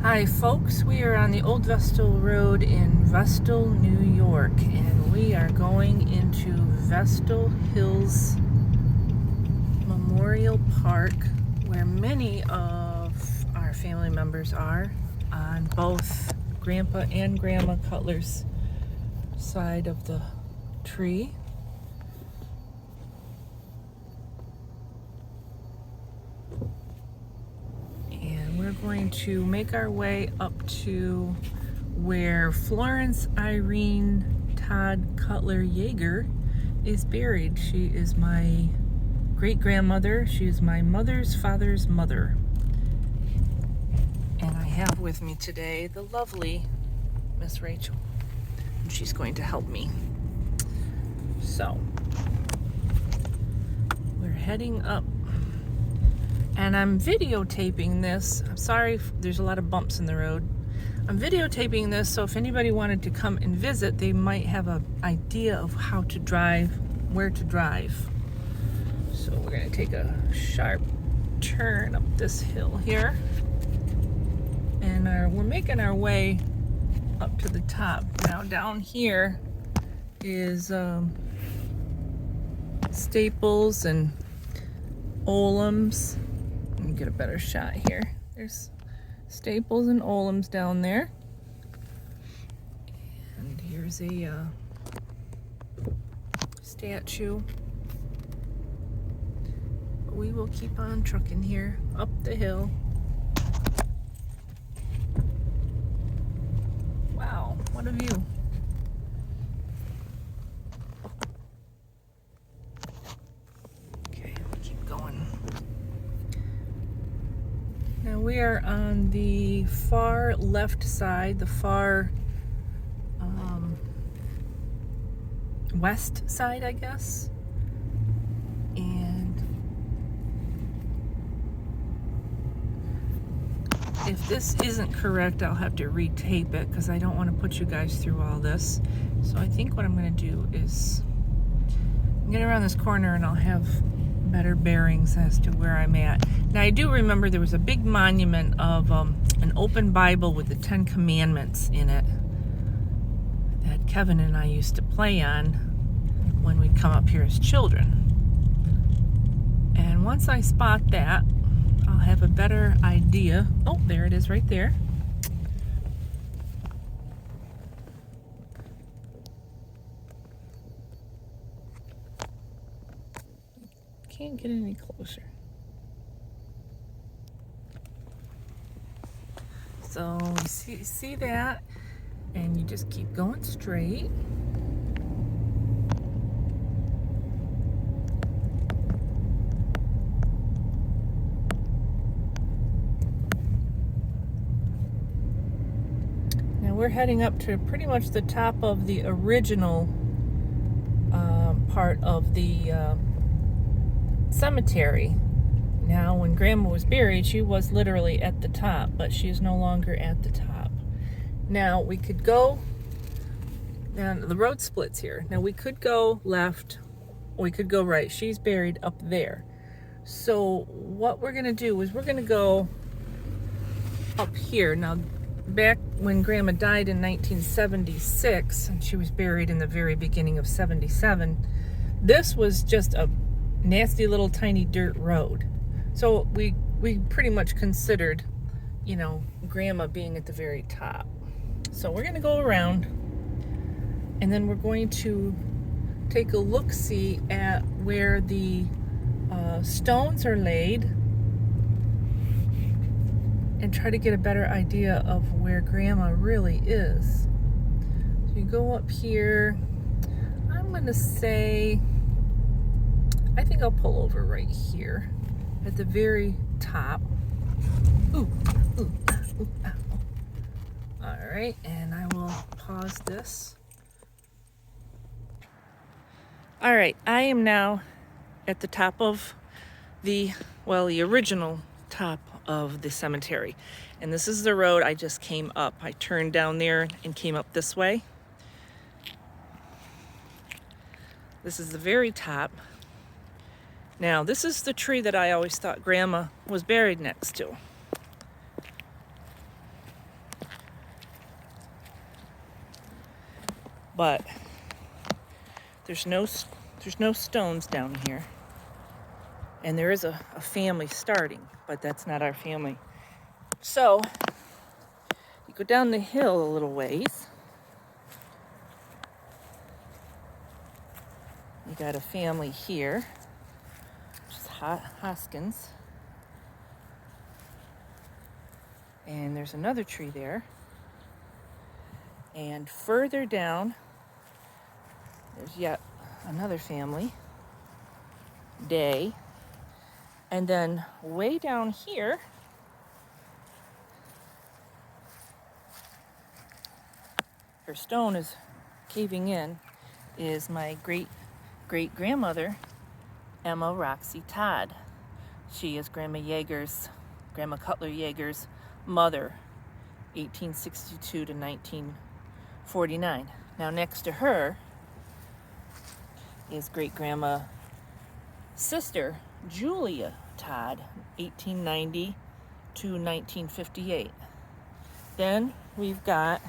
Hi folks, we are on the Old Vestal Road in Vestal, New York, and we are going into Vestal Hills Memorial Park, where many of our family members are on both Grandpa and Grandma Cutler's side of the tree. We're going to make our way up to where Florence Irene Todd Cutler Yeager is buried. She is my great-grandmother. She is my mother's father's mother. And I have with me today the lovely Miss Rachel. And she's going to help me. So, we're heading up. And I'm videotaping this. I'm sorry if there's a lot of bumps in the road. I'm videotaping this so if anybody wanted to come and visit, they might have an idea of how to drive, where to drive. So we're going to take a sharp turn up this hill here. And we're making our way up to the top. Now down here is Staples and Olam's. Let me get a better shot here. There's Staples and Olam's down there. And here's a statue. But we will keep on trucking here up the hill. Wow, what a view. Okay, keep going. Now we are on the far left side, the far west side, I guess. And if this isn't correct, I'll have to retape it because I don't want to put you guys through all this. So I think what I'm going to do is get around this corner and I'll have better bearings as to where I'm at. Now I do remember there was a big monument of an open Bible with the 10 Commandments in it that Kevin and I used to play on when we'd come up here as children. And once I spot that, I'll have a better idea. Oh, there it is right there. Can't get any closer. So you see that, and you just keep going straight. Now we're heading up to pretty much the top of the original part of the cemetery. Now, when Grandma was buried, she was literally at the top, but she is no longer at the top. Now, we could go, and the road splits here. Now, we could go left, or we could go right. She's buried up there. So, what we're going to do is we're going to go up here. Now, back when Grandma died in 1976, and she was buried in the very beginning of 77, this was just a nasty little tiny dirt road. So we pretty much considered, you know, Grandma being at the very top. So we're going to go around and then we're going to take a look-see at where the stones are laid and try to get a better idea of where Grandma really is. So you go up here. I'm going to say, I think I'll pull over right here at the very top. Ooh, ooh, ooh, ow. All right, and I will pause this. All right, I am now at the top of the original top of the cemetery. And this is the road I just came up. I turned down there and came up this way. This is the very top. Now, this is the tree that I always thought Grandma was buried next to. but there's no stones down here. And there is a family starting, but that's not our family. So you go down the hill a little ways. You got a family here, which is Hoskins. And there's another tree there. And further down, there's yet another family, Day. And then way down here, her stone is caving in, is my great-great-grandmother, Emma Roxy Todd. She is Grandma Cutler Yeager's mother, 1862 to 1949. Now next to her is great-grandma sister, Julia Todd, 1890 to 1958. Then we've got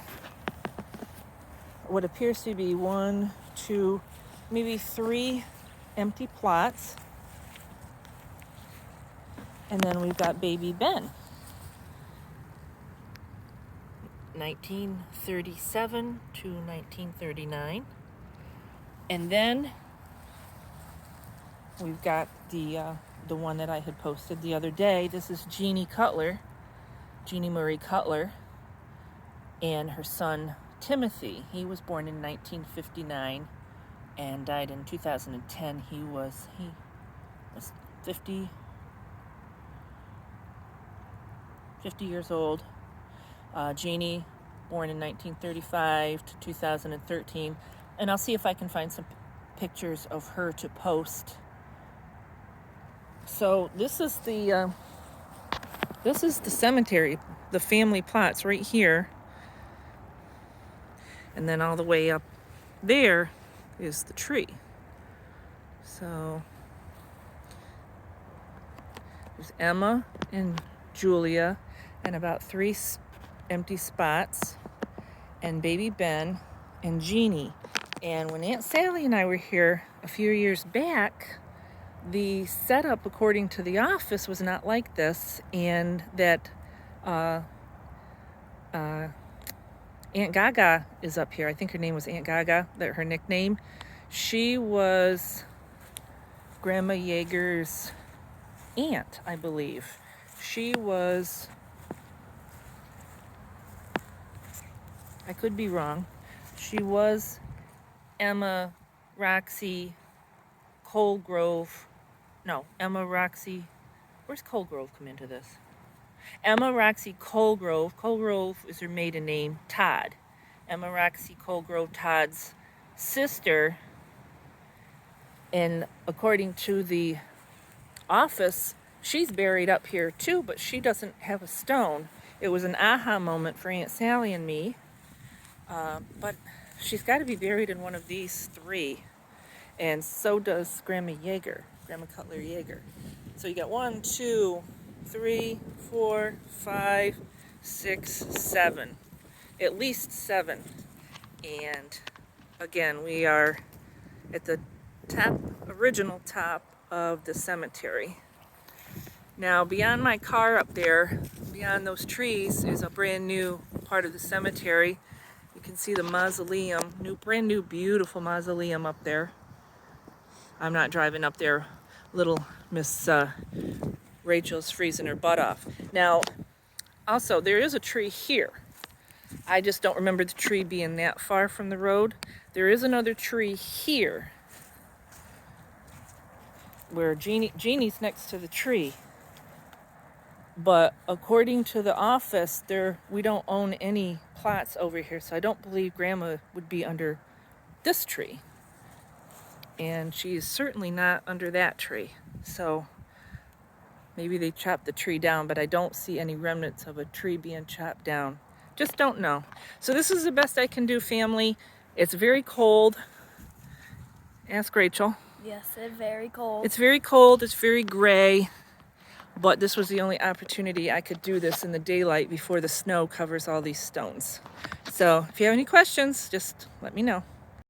what appears to be 1, 2, maybe 3 empty plots. And then we've got baby Ben, 1937 to 1939. And then we've got the one that I had posted the other day. This is Jeannie Marie Cutler, and her son Timothy. He was born in 1959 and died in 2010. He was 50 years old. Jeannie, born in 1935 to 2013. And I'll see if I can find some pictures of her to post. So this is the cemetery, the family plots right here. And then all the way up there is the tree. So there's Emma and Julia and about 3 empty spots, and baby Ben and Jeannie. And when Aunt Sally and I were here a few years back, the setup according to the office was not like this, and that Aunt Gaga is up here. I think her name was Aunt Gaga, that her nickname. She was Grandma Yeager's aunt, I believe. She was, I could be wrong, she was Emma Roxy Colegrove. No, Emma Roxy, where's Colegrove come into this? Emma Roxy Colegrove. Colegrove is her maiden name, Todd. Emma Roxy Colegrove Todd's sister. And according to the office, she's buried up here too, but she doesn't have a stone. It was an aha moment for Aunt Sally and me. But she's got to be buried in one of these 3. And so does Grandma Cutler Yeager. So you got 1, 2, 3, 4, 5, 6, 7. At least 7. And again, we are at the original top of the cemetery. Now, beyond my car up there, beyond those trees, is a brand new part of the cemetery. You can see the mausoleum, brand new, beautiful mausoleum up there. I'm not driving up there. Little Miss Rachel's freezing her butt off. Now, also, there is a tree here. I just don't remember the tree being that far from the road. There is another tree here where Jeannie's next to the tree. But according to the office, we don't own any plots over here, so I don't believe Grandma would be under this tree. And she is certainly not under that tree. So maybe they chopped the tree down, but I don't see any remnants of a tree being chopped down. Just don't know. So this is the best I can do, family. It's very cold. Ask Rachel. Yes, it's very cold. It's very cold. It's very gray. But this was the only opportunity I could do this in the daylight before the snow covers all these stones. So if you have any questions, just let me know.